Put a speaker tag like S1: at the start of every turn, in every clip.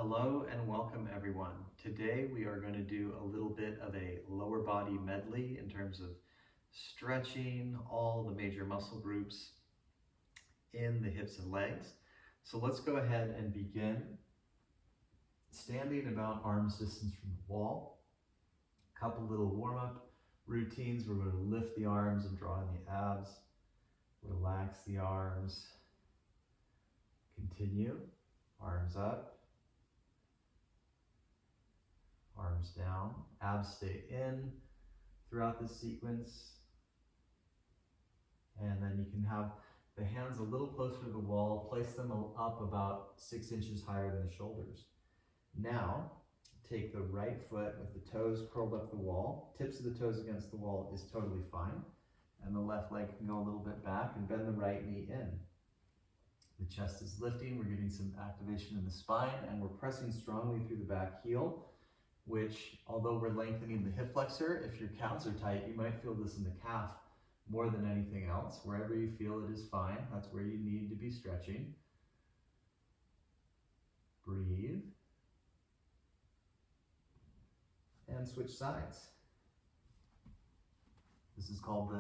S1: Hello and welcome everyone. Today we are going to do a little bit of a lower body medley in terms of stretching all the major muscle groups in the hips and legs. So let's go ahead and begin standing about arm's distance from the wall. A couple little warm-up routines. We're going to lift the arms and draw in the abs. Relax the arms. Continue. Arms up. Arms down, abs stay in throughout this sequence. And then you can have the hands a little closer to the wall, place them up about 6 inches higher than the shoulders. Now, take the right foot with the toes curled up the wall, tips of the toes against the wall is totally fine. And the left leg can go a little bit back and bend the right knee in. The chest is lifting, we're getting some activation in the spine, and we're pressing strongly through the back heel, which, although we're lengthening the hip flexor, if your calves are tight, you might feel this in the calf more than anything else. Wherever you feel it is fine. That's where you need to be stretching. Breathe. And switch sides. This is called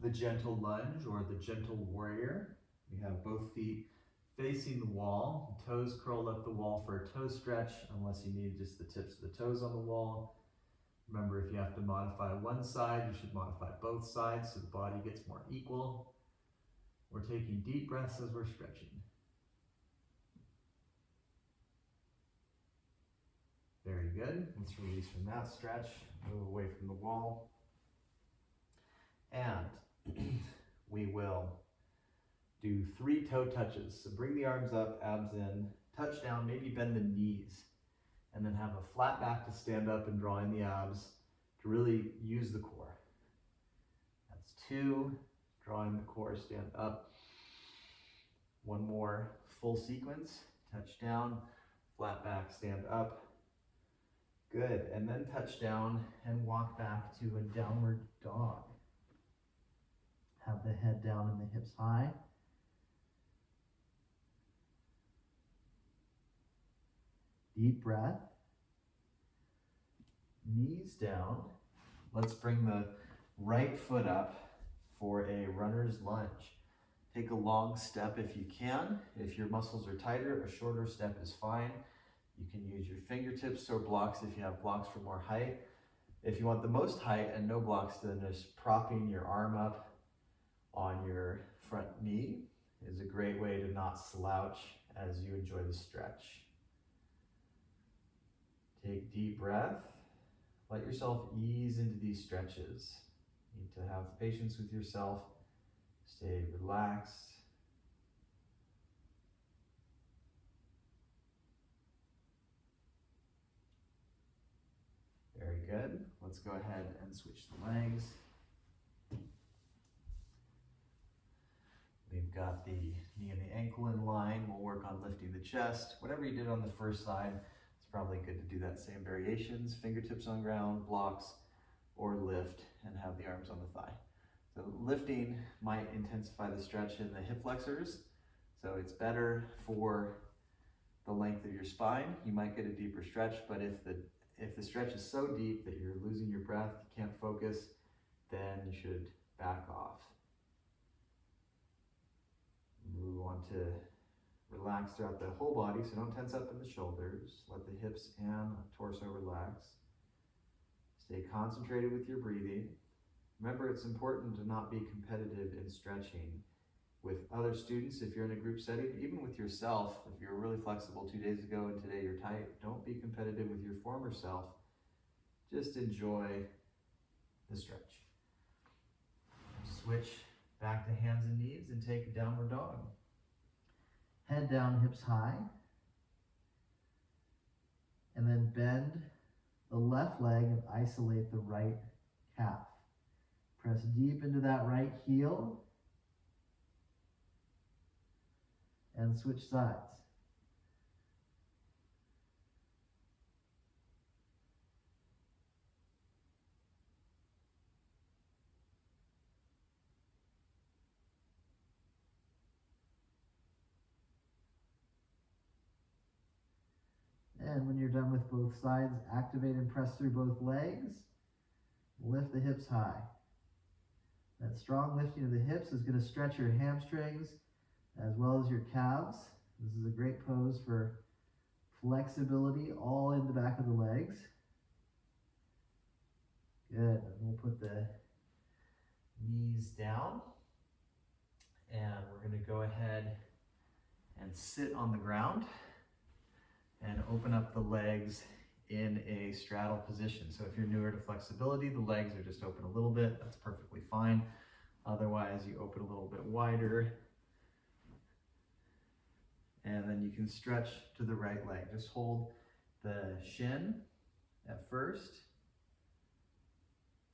S1: the gentle lunge or the gentle warrior. We have both feet facing the wall, toes curled up the wall for a toe stretch, unless you need just the tips of the toes on the wall. Remember, if you have to modify one side, you should modify both sides so the body gets more equal. We're taking deep breaths as we're stretching. Very good. Let's release from that stretch, move away from the wall. And we will do 3 toe touches. So bring the arms up, abs in, touch down, maybe bend the knees, and then have a flat back to stand up and draw in the abs to really use the core. That's 2, drawing the core, stand up. One more full sequence, touch down, flat back, stand up. Good, and then touch down and walk back to a downward dog. Have the head down and the hips high. Deep breath. Knees down. Let's bring the right foot up for a runner's lunge. Take a long step if you can. If your muscles are tighter, a shorter step is fine. You can use your fingertips or blocks if you have blocks for more height. If you want the most height and no blocks, then just propping your arm up on your front knee is a great way to not slouch as you enjoy the stretch. Take deep breath. Let yourself ease into these stretches. You need to have patience with yourself. Stay relaxed. Very good. Let's go ahead and switch the legs. We've got the knee and the ankle in line. We'll work on lifting the chest. Whatever you did on the first side, it's probably good to do that same variations. Fingertips on ground, blocks, or lift and have the arms on the thigh. So lifting might intensify the stretch in the hip flexors. So it's better for the length of your spine. You might get a deeper stretch, but if the stretch is so deep that you're losing your breath, you can't focus, then you should back off. Move on to relax throughout the whole body, so don't tense up in the shoulders. Let the hips and torso relax. Stay concentrated with your breathing. Remember, it's important to not be competitive in stretching with other students if you're in a group setting, even with yourself. If you were really flexible 2 days ago and today you're tight, don't be competitive with your former self. Just enjoy the stretch. Switch back to hands and knees and take a downward dog. Head down, hips high. And then bend the left leg and isolate the right calf. Press deep into that right heel. And switch sides. you're done with both sides, activate and press through both legs. Lift the hips high. That strong lifting of the hips is going to stretch your hamstrings as well as your calves. This is a great pose for flexibility all in the back of the legs. Good. And we'll put the knees down. And we're going to go ahead and sit on the ground and open up the legs in a straddle position. So if you're newer to flexibility, the legs are just open a little bit. That's perfectly fine. Otherwise, you open a little bit wider. And then you can stretch to the right leg. Just hold the shin at first.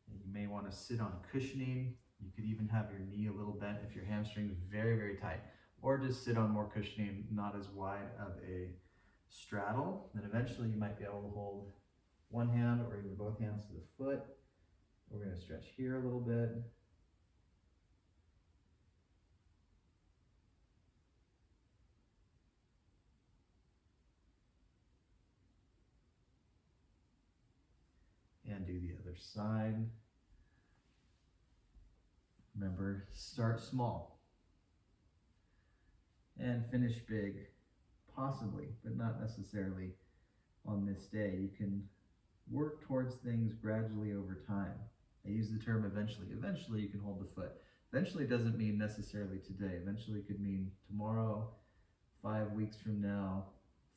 S1: And you may want to sit on cushioning. You could even have your knee a little bent if your hamstring is very, very tight. Or just sit on more cushioning, not as wide of a straddle. Then eventually you might be able to hold one hand or even both hands to the foot. We're going to stretch here a little bit. And do the other side. Remember, start small and finish big, possibly, but not necessarily on this day. You can work towards things gradually over time. I use the term eventually. Eventually you can hold the foot. Eventually doesn't mean necessarily today. Eventually could mean tomorrow, 5 weeks from now,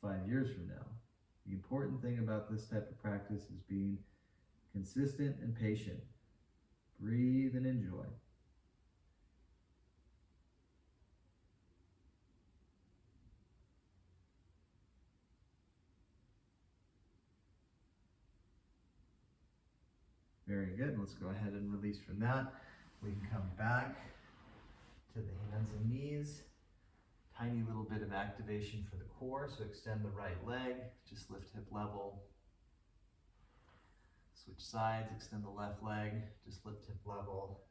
S1: 5 years from now. The important thing about this type of practice is being consistent and patient. Breathe and enjoy. Very good. Let's go ahead and release from that. We can come back to the hands and knees. Tiny little bit of activation for the core. So extend the right leg. Just lift hip level. Switch sides. Extend the left leg. Just lift hip level.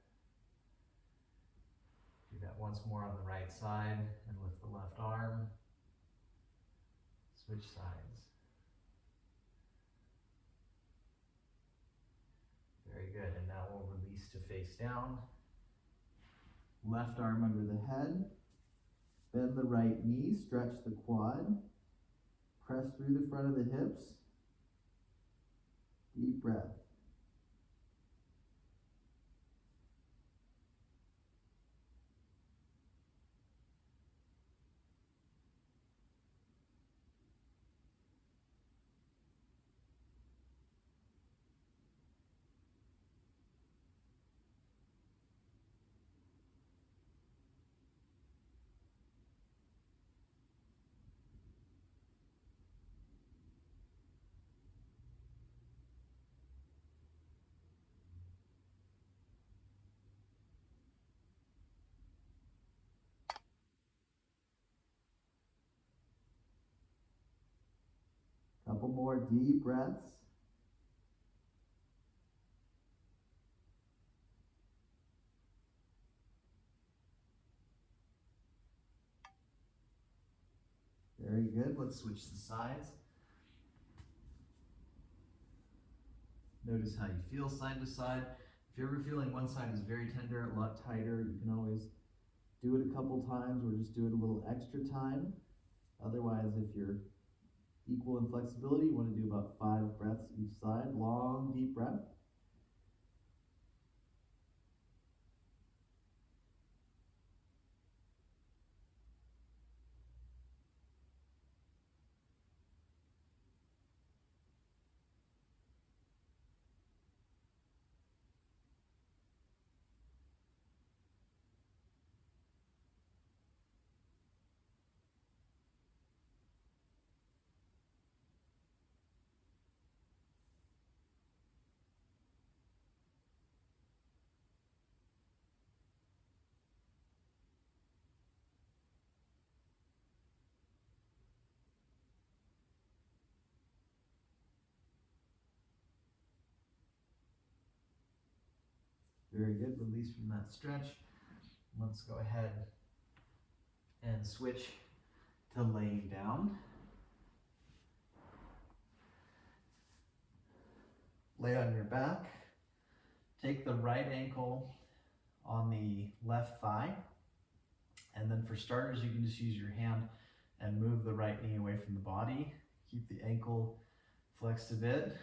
S1: Do that once more on the right side and lift the left arm. Switch sides. Very good, and now we'll release to face down. Left arm under the head. Bend the right knee, stretch the quad. Press through the front of the hips. Deep breath. Couple more deep breaths. Very good. Let's switch the sides. Notice how you feel side to side. If you're ever feeling one side is very tender, a lot tighter, you can always do it a couple times or just do it a little extra time. Otherwise, if you're equal in flexibility, you want to do about 5 breaths each side. Long, deep breath. Very good. Release from that stretch. Let's go ahead and switch to laying down. lay on your back. Take the right ankle on the left thigh. And then for starters, you can just use your hand and move the right knee away from the body. Keep the ankle flexed a bit.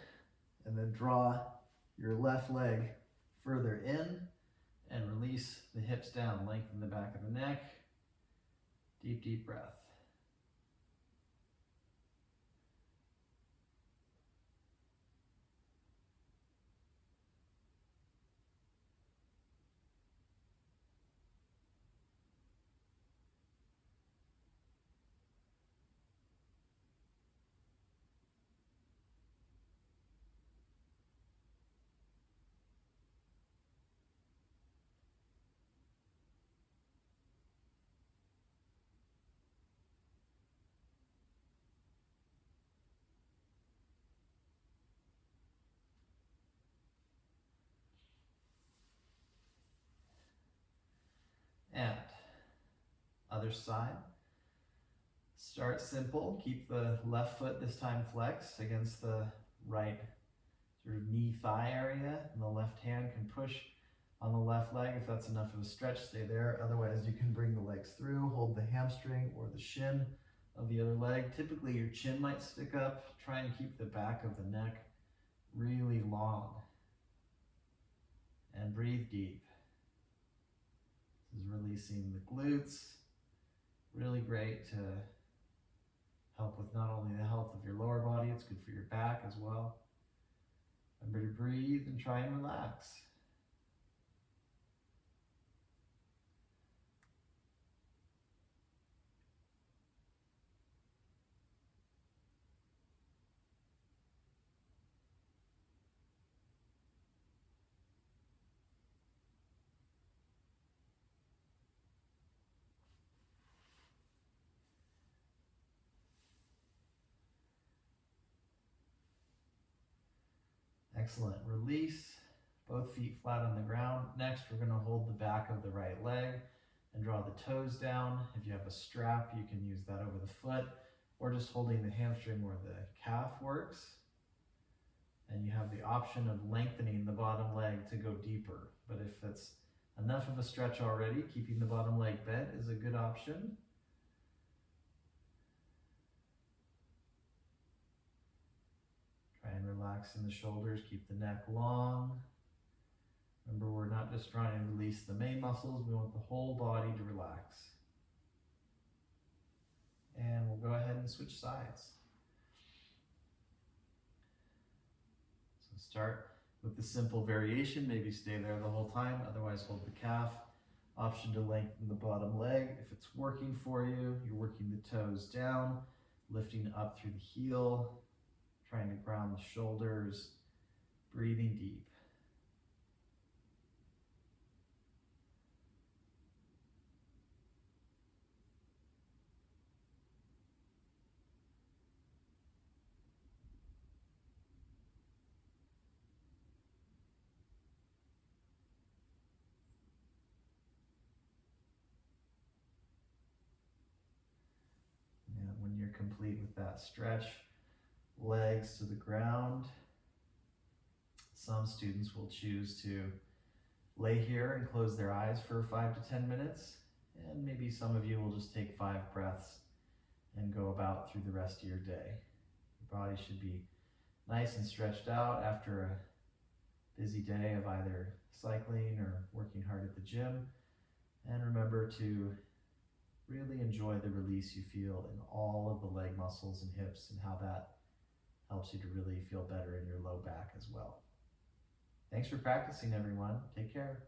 S1: And then draw your left leg further in and release the hips down. Lengthen the back of the neck. Deep, deep breath. And other side. Start simple. Keep the left foot this time flexed against the right sort of knee thigh area, and the left hand can push on the left leg. If that's enough of a stretch, stay there. Otherwise, you can bring the legs through, hold the hamstring or the shin of the other leg. Typically, your chin might stick up. Try and keep the back of the neck really long. And breathe deep. This is releasing the glutes. Really great to help with not only the health of your lower body, it's good for your back as well. Remember to breathe and try and relax. Excellent. Release. Both feet flat on the ground. Next, we're going to hold the back of the right leg and draw the toes down. If you have a strap, you can use that over the foot, or just holding the hamstring where the calf works. And you have the option of lengthening the bottom leg to go deeper. But if it's enough of a stretch already, keeping the bottom leg bent is a good option. Try and relax in the shoulders, keep the neck long. Remember, we're not just trying to release the main muscles, we want the whole body to relax. And we'll go ahead and switch sides. So start with the simple variation, maybe stay there the whole time, otherwise hold the calf. Option to lengthen the bottom leg. If it's working for you, you're working the toes down, lifting up through the heel, trying to ground the shoulders, breathing deep. And when you're complete with that stretch, legs to the ground. Some students will choose to lay here and close their eyes for 5 to 10 minutes. And maybe some of you will just take 5 breaths and go about through the rest of your day. Your body should be nice and stretched out after a busy day of either cycling or working hard at the gym. And remember to really enjoy the release you feel in all of the leg muscles and hips, and how that helps you to really feel better in your low back as well. Thanks for practicing, everyone. Take care.